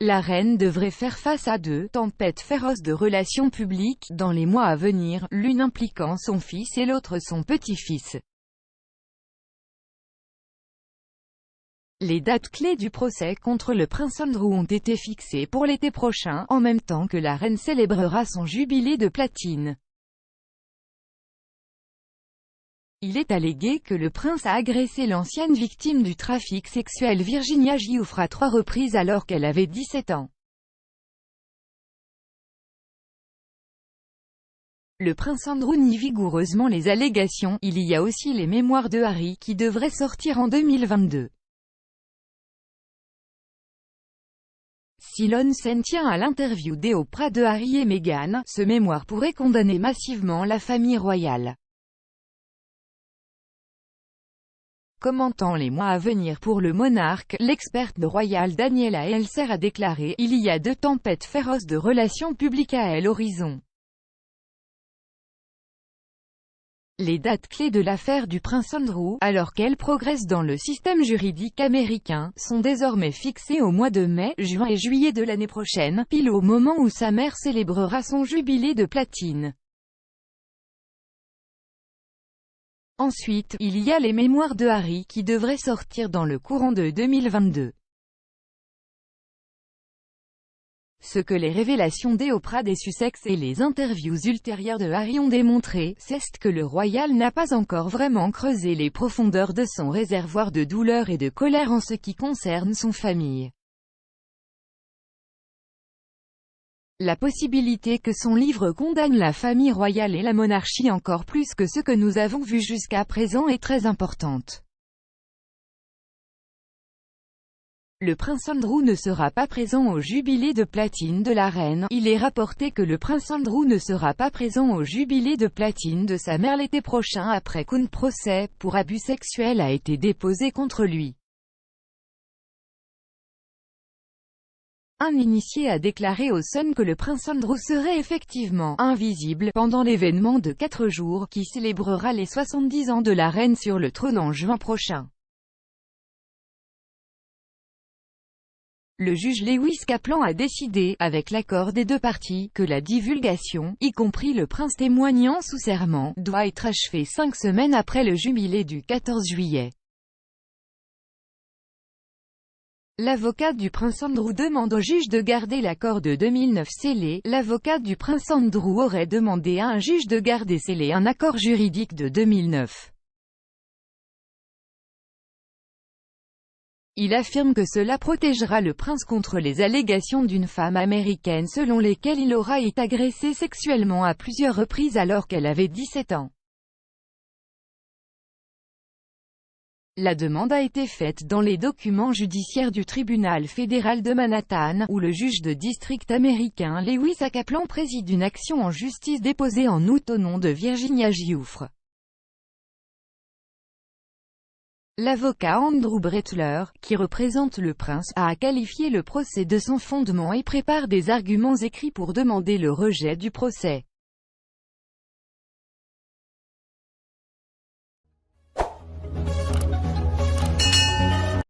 la reine devrait faire face à deux tempêtes féroces de relations publiques dans les mois à venir, l'une impliquant son fils et l'autre son petit-fils. Les dates clés du procès contre le prince Andrew ont été fixées pour l'été prochain, en même temps que la reine célébrera son jubilé de platine. Il est allégué que le prince a agressé l'ancienne victime du trafic sexuel Virginia Giuffre à 3 reprises alors qu'elle avait 17 ans. Le prince Andrew nie vigoureusement les allégations. Il y a aussi les mémoires de Harry qui devraient sortir en 2022. Si l'on s'en tient à l'interview d'Oprah de Harry et Meghan, ce mémoire pourrait condamner massivement la famille royale. Commentant les mois à venir pour le monarque, l'experte royale Daniela Elser a déclaré « Il y a deux tempêtes féroces de relations publiques à l'horizon. Les dates clés de l'affaire du prince Andrew, alors qu'elle progresse dans le système juridique américain, sont désormais fixées au mois de mai, juin et juillet de l'année prochaine, pile au moment où sa mère célébrera son jubilé de platine. Ensuite, il y a les mémoires de Harry qui devraient sortir dans le courant de 2022. Ce que les révélations d'Oprah des Sussex et les interviews ultérieures de Harry ont démontré, c'est que le royal n'a pas encore vraiment creusé les profondeurs de son réservoir de douleur et de colère en ce qui concerne son famille. La possibilité que son livre condamne la famille royale et la monarchie encore plus que ce que nous avons vu jusqu'à présent est très importante. Le prince Andrew ne sera pas présent au jubilé de platine de la reine. Il est rapporté que le prince Andrew ne sera pas présent au jubilé de platine de sa mère l'été prochain après qu'un procès pour abus sexuels a été déposé contre lui. Un initié a déclaré au Sun que le prince Andrew serait effectivement invisible pendant l'événement de 4 jours qui célébrera les 70 ans de la reine sur le trône en juin prochain. Le juge Lewis Kaplan a décidé, avec l'accord des deux parties, que la divulgation, y compris le prince témoignant sous serment, doit être achevée 5 semaines après le jubilé du 14 juillet. L'avocat du prince Andrew demande au juge de garder l'accord de 2009 scellé. L'avocat du prince Andrew aurait demandé à un juge de garder scellé un accord juridique de 2009. Il affirme que cela protégera le prince contre les allégations d'une femme américaine selon lesquelles il aura été agressé sexuellement à plusieurs reprises alors qu'elle avait 17 ans. La demande a été faite dans les documents judiciaires du tribunal fédéral de Manhattan, où le juge de district américain Lewis Kaplan préside une action en justice déposée en août au nom de Virginia Giuffre. L'avocat Andrew Brettler, qui représente le prince, a qualifié le procès de sans fondement et prépare des arguments écrits pour demander le rejet du procès.